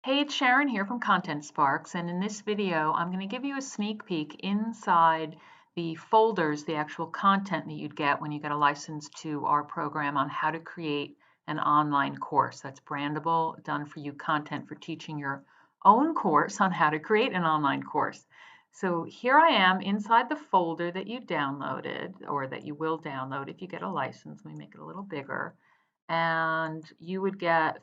Hey, it's Sharon here from Content Sparks, and in this video, I'm going to give you a sneak peek inside the folders, the actual content that you'd get when you get a license to our program on how to create an online course that's brandable, done for you content for teaching your own course on how to create an online course. So here I am inside the folder that you downloaded, or that you will download if you get a license. Let me make it a little bigger. And you would get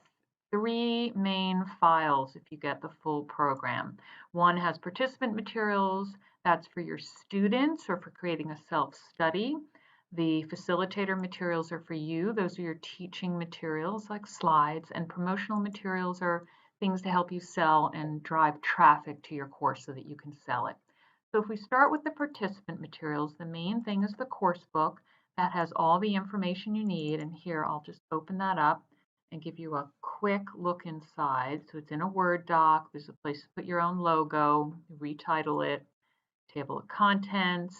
three main files if you get the full program. One has participant materials, that's for your students or for creating a self-study. The facilitator materials are for you. Those are your teaching materials like slides, and promotional materials are things to help you sell and drive traffic to your course so that you can sell it. So if we start with the participant materials, the main thing is the course book that has all the information you need. And here I'll just open that up and give you a quick look inside. So it's in a Word doc. There's a place to put your own logo, retitle it, table of contents.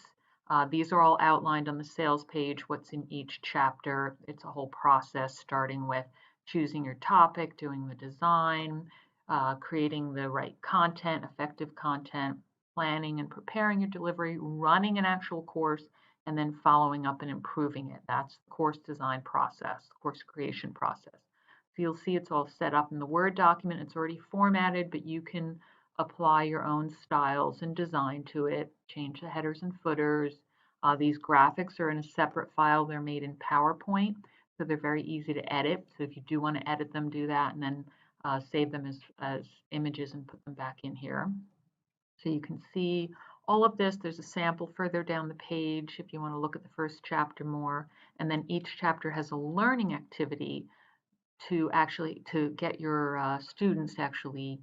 These are all outlined on the sales page, what's in each chapter. It's a whole process starting with choosing your topic, doing the design, creating the right content, effective content, planning and preparing your delivery, running an actual course, and then following up and improving it. That's the course design process, course creation process. So you'll see it's all set up in the Word document. It's already formatted, but you can apply your own styles and design to it, change the headers and footers. These graphics are in a separate file. They're made in PowerPoint, so they're very easy to edit. So if you do want to edit them, do that, and then save them as images and put them back in here. So you can see all of this. There's a sample further down the page if you want to look at the first chapter more. And then each chapter has a learning activity to get your students to actually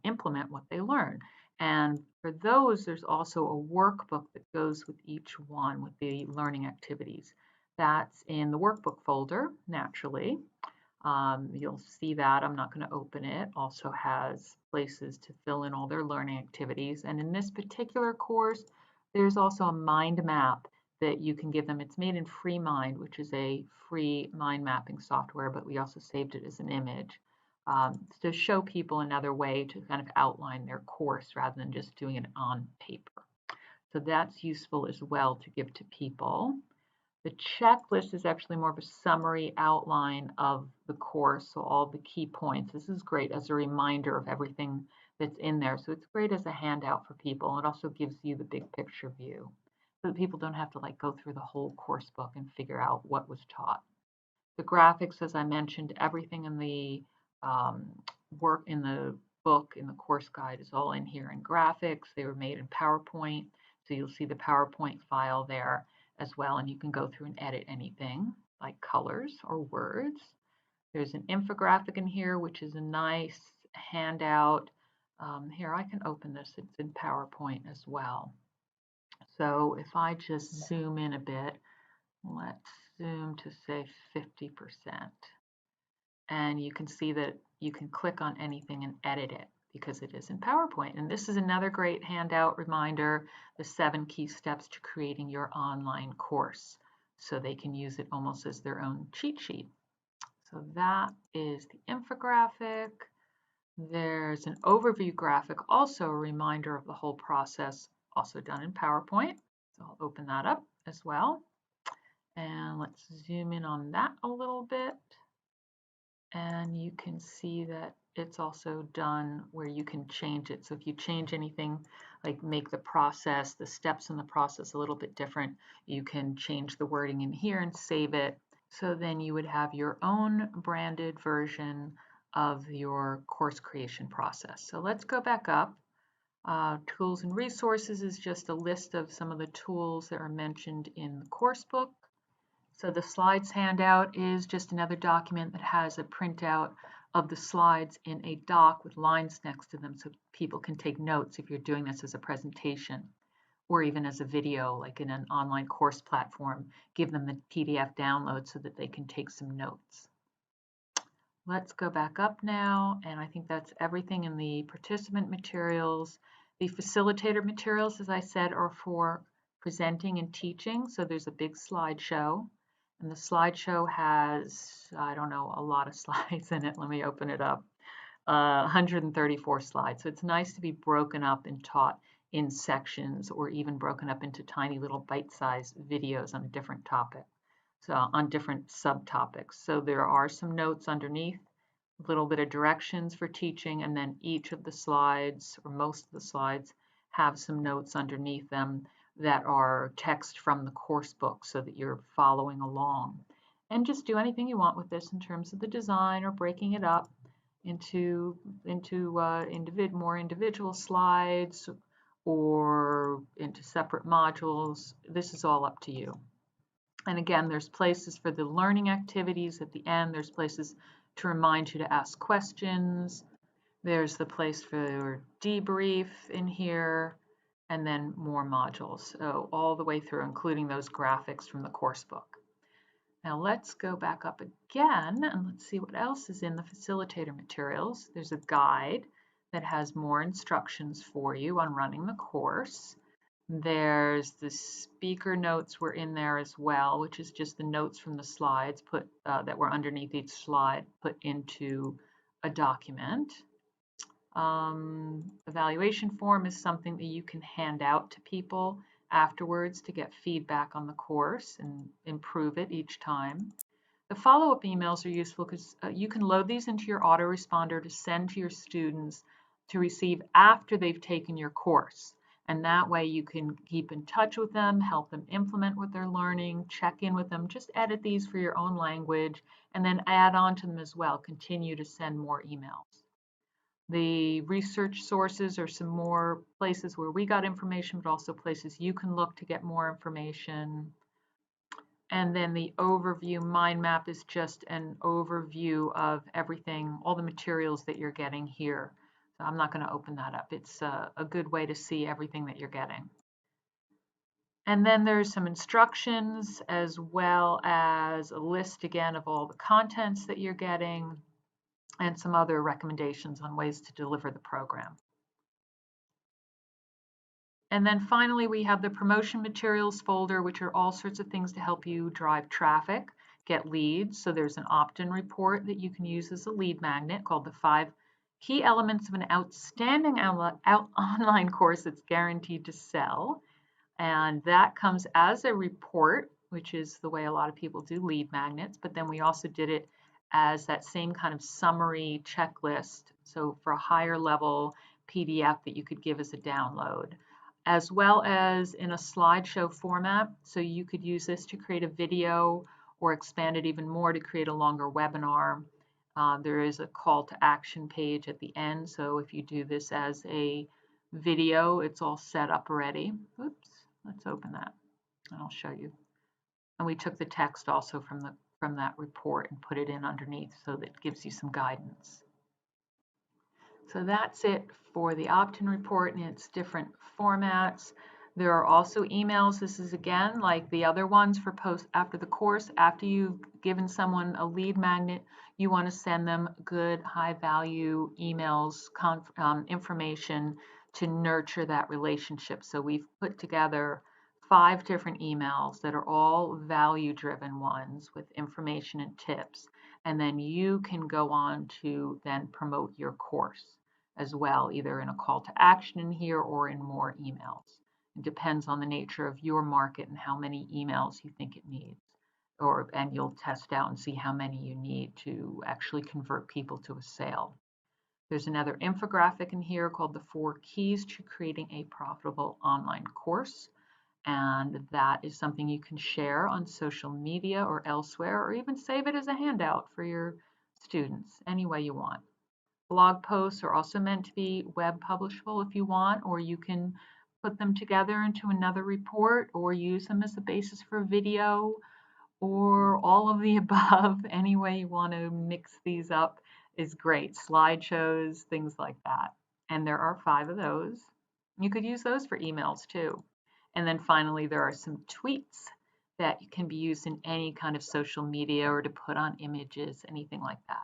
implement what they learn. And for those, there's also a workbook that goes with each one with the learning activities. That's in the workbook folder, naturally. You'll see that. I'm not going to open it. Also has places to fill in all their learning activities. And in this particular course, there's also a mind map that you can give them. It's made in FreeMind, which is a free mind mapping software, but we also saved it as an image to show people another way to kind of outline their course rather than just doing it on paper. So that's useful as well to give to people. The checklist is actually more of a summary outline of the course, so all the key points. This is great as a reminder of everything that's in there. So it's great as a handout for people. It also gives you the big picture view so that people don't have to go through the whole course book and figure out what was taught. The graphics, as I mentioned, everything in the um, work in the book, in the course guide, is all in here in graphics. They were made in PowerPoint, so you'll see the PowerPoint file there as well, and you can go through and edit anything like colors or words. There's an infographic in here, which is a nice handout. Here, I can open this. It's in PowerPoint as well. So if I just zoom in a bit, let's zoom to say 50%. And you can see that you can click on anything and edit it because it is in PowerPoint. And this is another great handout reminder, the 7 key steps to creating your online course. So they can use it almost as their own cheat sheet. So that is the infographic. There's an overview graphic, also a reminder of the whole process, also done in PowerPoint. So I'll open that up as well. And let's zoom in on that a little bit. And you can see that it's also done where you can change it. So if you change anything, like make the process, the steps in the process a little bit different, you can change the wording in here and save it. So then you would have your own branded version of your course creation process. So let's go back up. Tools and resources is just a list of some of the tools that are mentioned in the course book. So the slides handout is just another document that has a printout of the slides in a doc with lines next to them so people can take notes if you're doing this as a presentation or even as a video, like in an online course platform. Give them the PDF download so that they can take some notes. Let's go back up now, and I think that's everything in the participant materials. The facilitator materials, as I said, are for presenting and teaching, so there's a big slideshow. And the slideshow has, I don't know, a lot of slides in it. Let me open it up. 134 slides. So it's nice to be broken up and taught in sections or even broken up into tiny little bite-sized videos on a different topic, so on different subtopics. So there are some notes underneath, a little bit of directions for teaching, and then each of the slides or most of the slides have some notes underneath them that are text from the course book so that you're following along. And just do anything you want with this in terms of the design or breaking it up into more individual slides or into separate modules. This is all up to you. And again, there's places for the learning activities at the end. There's places to remind you to ask questions. There's the place for debrief in here, and then more modules. So all the way through, including those graphics from the course book. Now let's go back up again and let's see what else is in the facilitator materials. There's a guide that has more instructions for you on running the course. There's the speaker notes were in there as well, which is just the notes from the slides put that were underneath each slide put into a document. Evaluation form is something that you can hand out to people afterwards to get feedback on the course and improve it each time. The follow-up emails are useful because you can load these into your autoresponder to send to your students to receive after they've taken your course. And that way you can keep in touch with them, help them implement what they're learning, check in with them, just edit these for your own language, and then add on to them as well. Continue to send more emails. The research sources are some more places where we got information, but also places you can look to get more information. And then the overview mind map is just an overview of everything, all the materials that you're getting here. So I'm not going to open that up. It's a good way to see everything that you're getting. And then there's some instructions as well as a list again of all the contents that you're getting and some other recommendations on ways to deliver the program. And then finally, we have the promotion materials folder, which are all sorts of things to help you drive traffic, get leads. So there's an opt-in report that you can use as a lead magnet called the 5 Key Elements of an Outstanding Online Course That's Guaranteed to Sell. And that comes as a report, which is the way a lot of people do lead magnets. But then we also did it as that same kind of summary checklist. So for a higher level PDF that you could give as a download, as well as in a slideshow format. So you could use this to create a video or expand it even more to create a longer webinar. There is a call to action page at the end. So if you do this as a video, it's all set up already. Oops, let's open that and I'll show you. And we took the text also from that report and put it in underneath so that it gives you some guidance. So that's it for the opt-in report and its different formats. There are also emails. This is again like the other ones for post after the course. After you've given someone a lead magnet, you want to send them good, high-value emails, information to nurture that relationship. So we've put together 5 different emails that are all value-driven ones with information and tips. And then you can go on to then promote your course as well, either in a call to action in here or in more emails. It depends on the nature of your market and how many emails you think it needs. And you'll test out and see how many you need to actually convert people to a sale. There's another infographic in here called the 4 Keys to Creating a Profitable Online Course. And that is something you can share on social media or elsewhere, or even save it as a handout for your students any way you want. Blog posts are also meant to be web publishable if you want, or you can put them together into another report or use them as a basis for video or all of the above. Any way you want to mix these up is great. Slideshows, things like that. And there are 5 of those. You could use those for emails too. And then finally, there are some tweets that can be used in any kind of social media or to put on images, anything like that.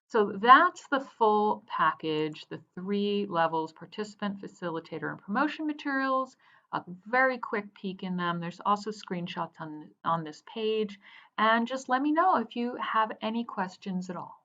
So that's the full package, the 3 levels: participant, facilitator, and promotion materials. A very quick peek in them. There's also screenshots on this page. And just let me know if you have any questions at all.